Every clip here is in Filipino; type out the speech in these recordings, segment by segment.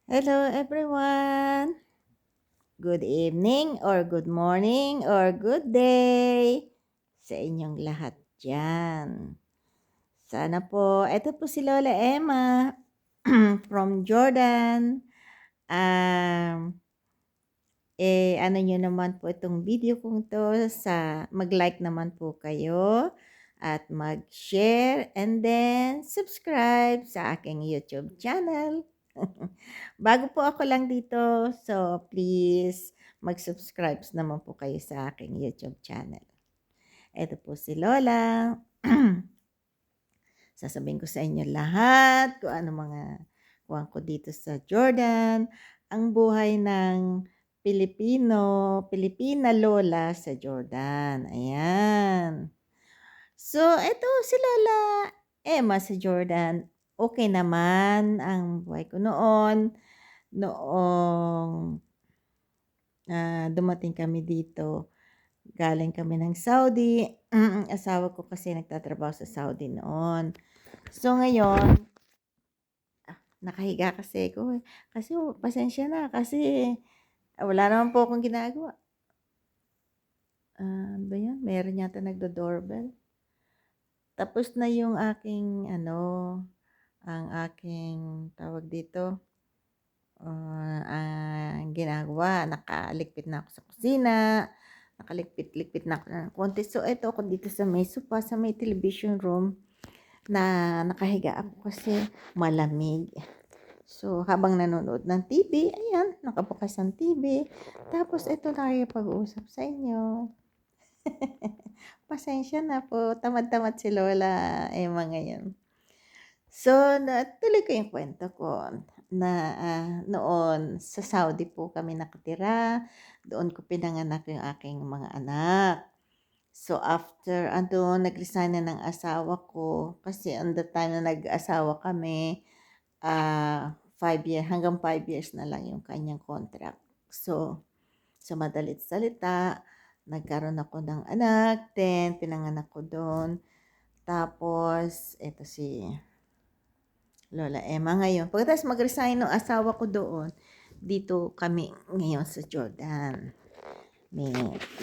Hello everyone. Good evening or good morning or good day sa inyong lahat diyan. Sana po eto po si Lola Emma from Jordan. Ano niyo naman po itong video kong 'to mag-like naman po kayo at mag-share and then subscribe sa aking YouTube channel. Bago po ako lang dito, so please mag-subscribe naman po kayo sa aking YouTube channel. Eto po si Lola. Sasabihin ko sa inyo lahat kung ano mga kuwan ko dito sa Jordan, ang buhay ng Pilipina lola sa Jordan, ayan. So, eto si Lola Emma sa Jordan, okey naman ang buhay ko noon, noong, dumating kami dito, galing kami ng Saudi, asawa ko kasi nagtatrabaho sa Saudi noon. So, ngayon nakahiga kasi ako, eh. Kasi pasensya na kasi wala naman po akong ginagawa. Ano ba 'yun, meron yata nagdo-doorbell. Tapos na yung aking ano, ang aking tawag dito, ang ginagawa, nakaligpit na ako sa kusina, nakaligpit-ligpit na ako ng konti. So, eto ako dito sa may sofa, sa may television room na nakahiga ako kasi malamig. So, habang nanonood ng TV, ayan, nakabukas ang TV. Tapos eto nakikipag-usap sa inyo. Pasensya na po, tamad-tamad si Lola Emma ngayon. So, natuloy ko yung kwento ko na, noon sa Saudi po kami nakatira, doon ko pinanganak yung aking mga anak. So, after nag-resign na ng asawa ko kasi on the time na nag-asawa kami, 5 years na lang yung kanyang contract. So, sa madalit salita, nagkaroon ako ng anak, then pinanganak ko doon. Tapos eto si Lola Emma ngayon. Pagkatapos mag-resign nung asawa ko doon, dito kami ngayon sa Jordan. May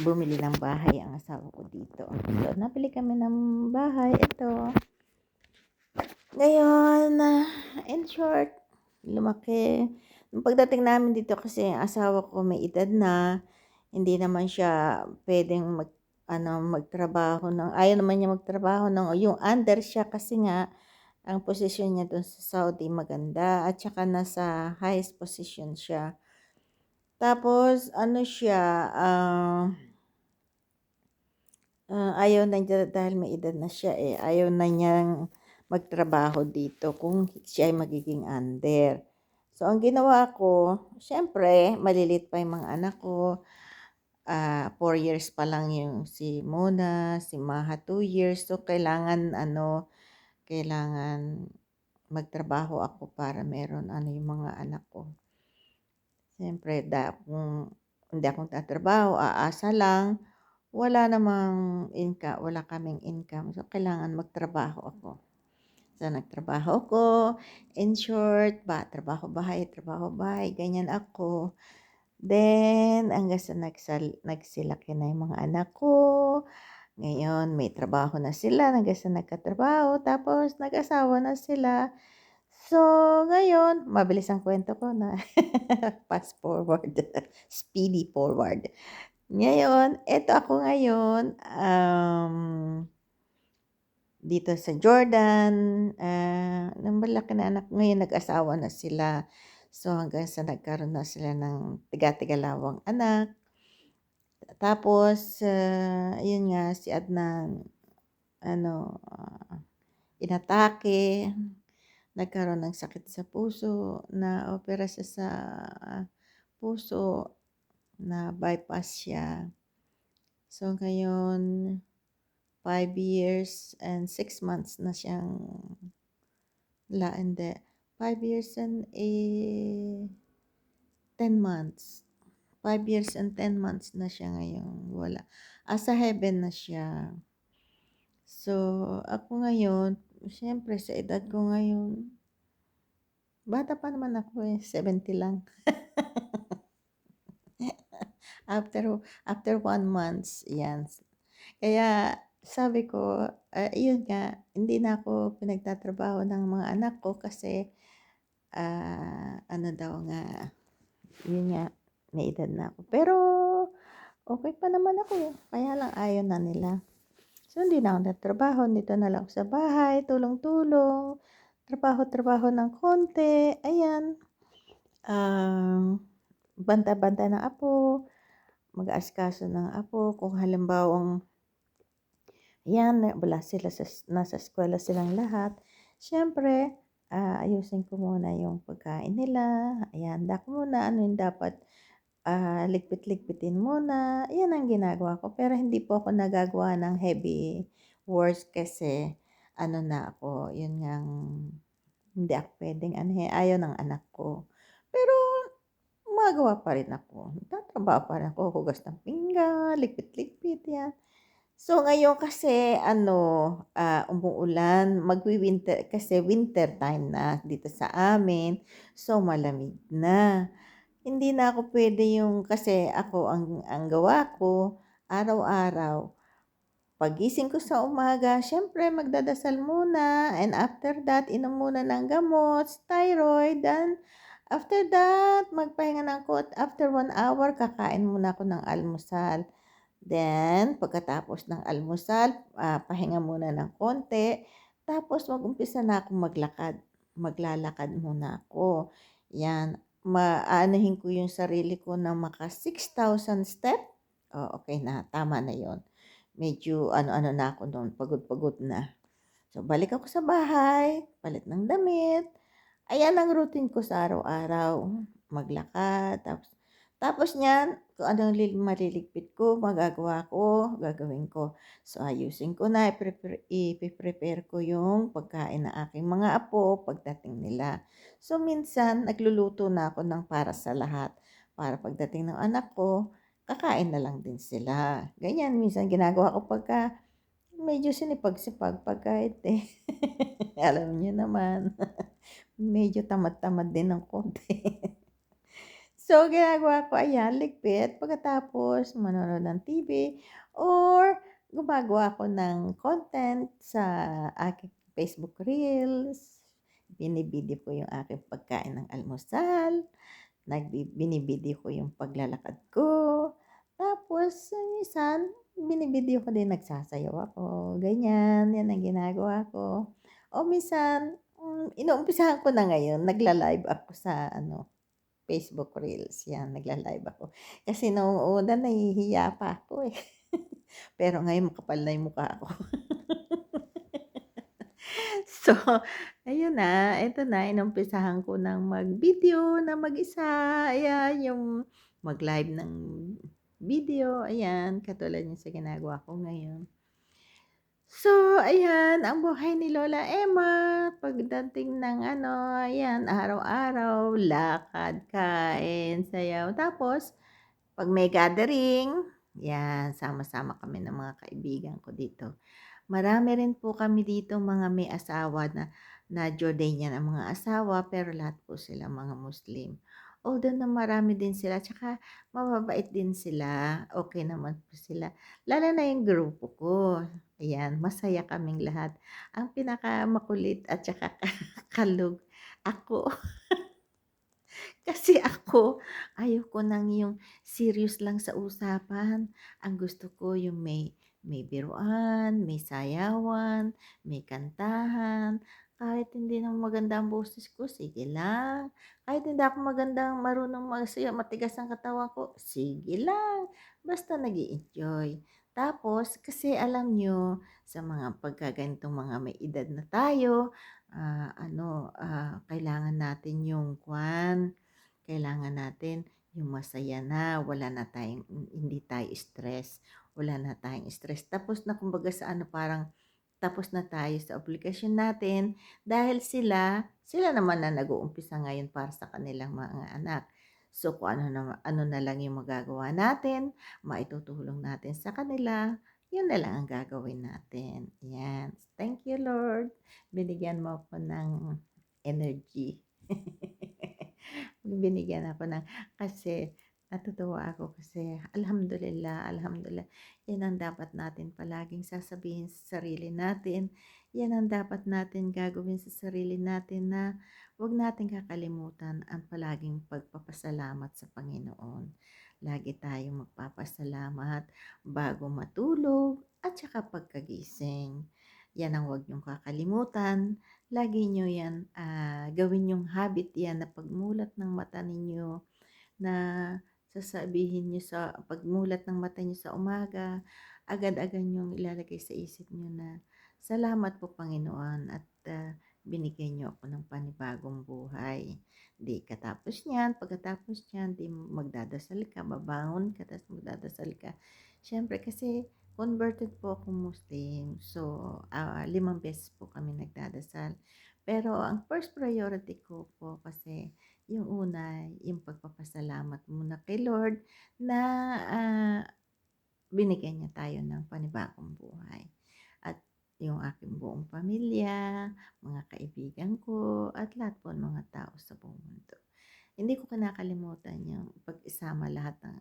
bumili ng bahay ang asawa ko dito. So, nabili kami ng bahay. Ito. Ngayon, in short, lumaki. Nung pagdating namin dito kasi ang asawa ko may edad na, hindi naman siya puwedeng magtrabaho ayaw naman niya magtrabaho yung under siya kasi nga ang posisyon niya dun sa Saudi maganda at saka nasa highest position siya. Tapos ano siya, ayaw na niya dahil may edad na siya, ayaw na niyang magtrabaho dito kung siya ay magiging under. So, ang ginawa ko, siyempre malilit pa yung mga anak ko, 4 years pa lang yung si Mona, si Maha 2 years. So, kailangan magtrabaho ako para meron yung mga anak ko. Siyempre kung hindi ako tatrabaho, aasa lang, wala kaming income. So, kailangan magtrabaho ako. So, nagtrabaho ako, in short, trabaho bahay, ganyan ako. Then, hanggang sa nagsilaki na yung mga anak ko. Ngayon, may trabaho na sila, hanggang sa nagkatrabaho, tapos nag-asawa na sila. So, ngayon, mabilis ang kwento ko na fast forward, speedy forward. Ngayon, eto ako ngayon, dito sa Jordan, nung malaki na anak ngayon nag-asawa na sila. So, hanggang sa nagkaroon na sila ng tiga-tigalawang anak. Tapos, yun nga si Adnan inatake, nagkaroon ng sakit sa puso, na-opera siya sa puso, na-bypass siya. So, ngayon 5 years and 6 months na siyang hindi, 5 years and 10 months. 5 years and 10 months na siya ngayon, wala. Sa heaven na siya. So, ako ngayon, siyempre sa edad ko ngayon, Bata pa naman ako, 70 lang. After 1 months, 'yan. Kaya sabi ko, yun nga, hindi na ako pinagtatrabaho ng mga anak ko kasi, ano daw nga, yun nga, may edad na ako. Pero okey pa naman ako, kaya lang ayaw na nila. So, hindi na ako nagtrabaho, dito na lang ako sa bahay, tulong-tulong, trabaho-trabaho ng konti, ayan. Banta-banta ng apo, mag-aasikaso ng apo kung halimbawang 'yan, wala sila nasa eskuwela silang lahat, siyempre, ayusin ko muna yung pagkain nila, ihahanda ko muna ano yung dapat, ligpit-ligpitin muna, 'yan ang ginagawa ko. Pero hindi po ako nagagawa ng heavy works kasi ano na ako, yun ngang hindi ako puwedeng anuhin, ayaw ng anak ko. Pero gumagawa pa rin ako, nagtatrabaho pa rin ako, hugas ng pinggan, ligpit-ligpit, 'yan. So, ngayon kasi ano, umuulan, magwi-winter kasi winter time na dito sa amin, so malamig na. Hindi na ako puwede yung kasi ako ang gawa ko araw-araw, paggising ko sa umaga siyempre magdadasal muna and after that inom muna ng gamot, thyroid, then after that magpahinga ng after 1 hour kakain muna ako ng almusal. Then pagkatapos ng almusal, pahinga muna ng konti, tapos mag-umpisa na akong maglakad. Maglalakad muna ako, 'yan. Aanuhin ko yung sarili ko na 6,000 step, oh, okey na, tama na yon. Medyo ano-ano na ako no'n, pagod-pagod na. So, balik ako sa bahay, palit ng damit. Ayan ang routine ko sa araw-araw, maglakad tapos tapos niyan kung anong maliligpit ko magagawa ko, gagawin ko. So, ayusin ko na, ipe-prepare ko yung pagkain ng aking mga apo pagdating nila. So, minsan nagluluto na ako ng para sa lahat, para pagdating ng anak ko, kakain na lang din sila. Ganyan minsan ginagawa ko pagka medyo sinipag-sipag, pagka hindi alam niyo naman. Medyo tamad-tamad din ng konti. So, ginagawa ko ayan, ligpit pagkatapos manonood ng TV or gumagawa ako ng content sa aking Facebook Reels. Binibideo ko yung aking pagkain ng almusal, binibideo ko yung paglalakad ko, tapos minsan binibideo ko din nagsasayaw ako, ganyan, 'yan ang ginagawa ko. O minsan, inuumpisahan ko na ngayon, nagla-live ako sa ano, Facebook Reels, 'yan, nagla-live ako. Kasi noong una nahihiya pa ako, eh. Pero ngayon makapal na yung mukha ko. So, ayun na, eto na, inumpisahan ko ng mag-video na mag-isa, ayan, yung mag-live ng video, ayan, katulad yung sa ginagawa ko ngayon. So, ayan ang buhay ni Lola Emma pagdating ng ano, ayan, araw-araw, lakad, kain, sayaw. Tapos 'pag may gathering, 'yan, sama-sama kami ng mga kaibigan ko dito. Marami rin po kami dito mga may asawa na Jordanian ang mga asawa, pero lahat po sila mga Muslim. Although na marami din sila, tsaka mababait din sila, okey naman po sila. Lalo na yung grupo ko, ayan, masaya kaming lahat. Ang pinakamakulit at tsaka kalog ako. Kasi ako, ayoko ng yung serious lang sa usapan. Ang gusto ko yung may biruan, may sayawan, may kantahan. Kahit hindi naman maganda ang boses ko, sige lang. Kahit hindi ako magandang marunong magsayaw, matigas ang katawan ko, sige lang. Basta nag enjoy. Tapos, kasi alam nyo, sa mga pagkaganitong mga may edad na tayo, kailangan natin yung kailangan natin yung masaya na, wala na tayong hindi tayo stress, wala na tayong stress. Tapos na kumbaga sa ano parang tapos na tayo sa obligasyon natin dahil sila naman na nag-uumpisa ngayon para sa kanilang mga anak. So kung ano na lang yung magagawa natin, maitutulong natin sa kanila, yun na lang ang gagawin natin. Yan. Thank you, Lord. Binigyan mo ako ng energy. Binigyan ako ng kasi natutuwa ako kasi alhamdulillah, alhamdulillah. 'Yan ang dapat natin palaging sasabihin sa sarili natin. 'Yan ang dapat natin gagawin sa sarili natin na 'wag natin kakalimutan ang palaging pagpapasalamat sa Panginoon. Lagi tayong magpapasalamat bago matulog at saka pagkagising. 'Yan ang 'wag niyong kakalimutan. Lagi niyo 'yan, gawin yung habit 'yan na pagmulat ng mata ninyo na sasabihin niyo sa pagmulat ng mata niyo sa umaga, agad-agad niyong ilalagay sa isip niyo na, "Salamat po Panginoon at, binigyan niyo ako ng panibagong buhay." 'Di pagkatapos niyan 'di magdadasal ka, babangon ka ta's magdadasal ka. Siyempre kasi converted po akong Muslim, so, 5 beses po kami nagdadasal. Pero ang first priority ko po kasi yung una, yung pagpapasalamat muna kay Lord na, ah, binigyan niya tayo ng panibagong buhay. At yung aking buong pamilya, mga kaibigan ko, at lahat po ng mga tao sa buong mundo. Hindi ko kinakalimutan yung pag-isama lahat ng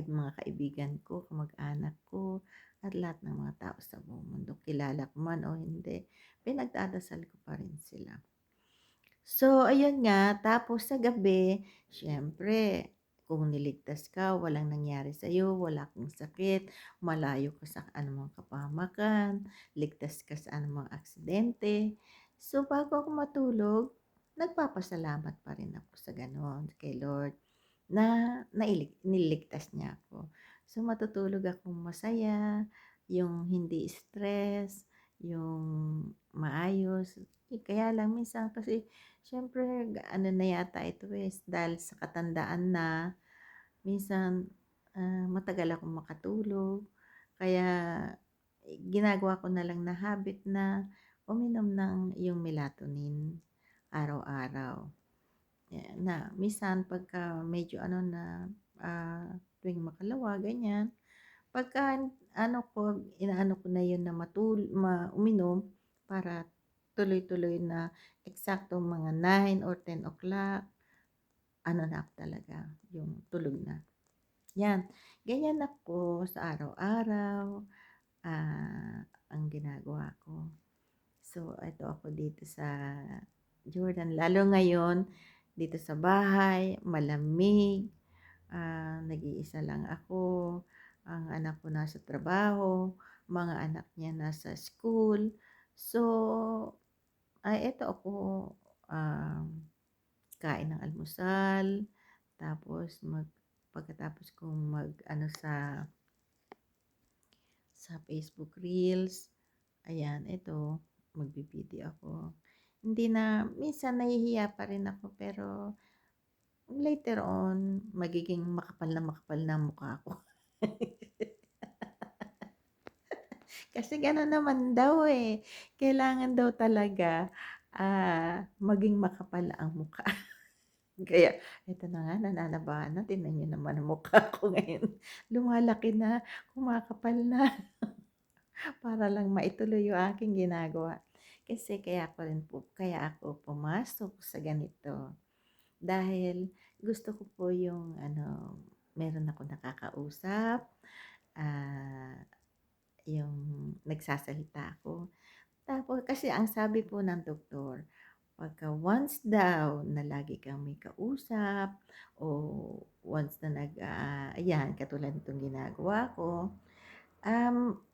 mga kaibigan ko, kamag-anak ko, at lahat ng mga tao sa buong mundo. Kilala ko man o hindi, pinagdadasal ko pa rin sila. So, ayun nga, tapos sa gabi, siyempre, kung niligtas ka, walang nangyari sa'yo, wala kang sakit, malayo ka sa anumang kapahamakan, ligtas ka sa anumang aksidente. So, bago ako matulog, nagpapasalamat pa rin ako sa gano'n kay Lord na niligtas niya ako. So, matutulog akong masaya, yung hindi stress, yung maayos. Kaya lang minsan kasi siyempre ano na yata ito, dahil sa katandaan na, minsan, matagal akong makatulog. Kaya ginagawa ko na lang na habit na uminom ng yung melatonin araw-araw. Na minsan pagka medyo ano na, tuwing makalawa ganyan, pagka ano ko, inaano ko na yun na uminom para tuloy-tuloy na eksaktong mga 9 or 10 o'clock, ano na ako talaga, yung tulog na. 'Yan, ganyan ako sa araw-araw, ang ginagawa ko. So, eto ako dito sa Jordan, lalo ngayon dito sa bahay, malamig, nag-iisa lang ako, ang anak ko nasa trabaho, mga anak niya nasa school. So, eto ako, kain ng almusal, tapos pagkatapos kong mag-ano sa Facebook Reels, ayan, eto, magvi-video ako. Hindi na minsan nahihiya pa rin ako pero later on magiging makapal na mukha ko. Kasi gano'n naman daw, kailangan daw talaga, maging makapal ang mukha. Kaya eto na nga nananabahan na, tingnan niyo naman ang mukha ko ngayon, lumalaki na, kumakapal na. Para lang maituloy yung aking ginagawa. Kasi kaya ako pumasok sa ganito, dahil gusto ko po yung ano, meron akong nakakausap, ah, yung nagsasalita ako. Tapos kasi ang sabi po ng doktor, pagka once daw na lagi kang may kausap o once na ayan katulad nitong ginagawa ko.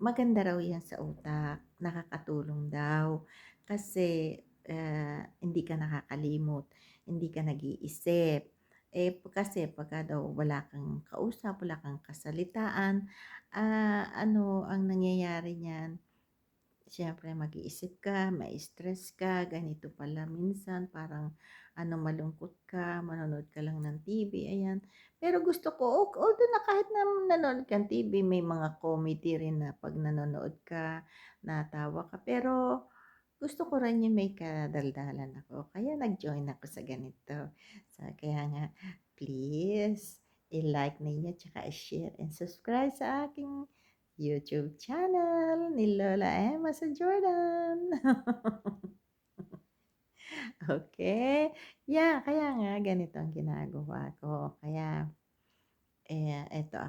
Maganda raw 'yan sa utak, nakakatulong daw kasi, hindi ka nakakalimot, hindi ka nag-iisip. Kasi pagka daw wala kang kausap, wala kang kasalitaan, ano ang nangyayari niyan, siyempre mag-iisip ka, mai-stress ka, ganito pala minsan parang ano, malungkot ka, manonood ka lang ng TV, ayan. Pero gusto ko, although na kahit na nanonood kang TV, may mga comedy rin na 'pag nanonood ka, natawa ka. Pero gusto ko rin yung may kadaldalan ako, kaya nag-join ako sa ganito. Kaya nga, please i-like ninyo tsaka i-share and subscribe sa aking YouTube channel ni Lola Emma sa Jordan. Okey. Yeah, kaya nga ganito ang ginagawa ko. Kaya, eto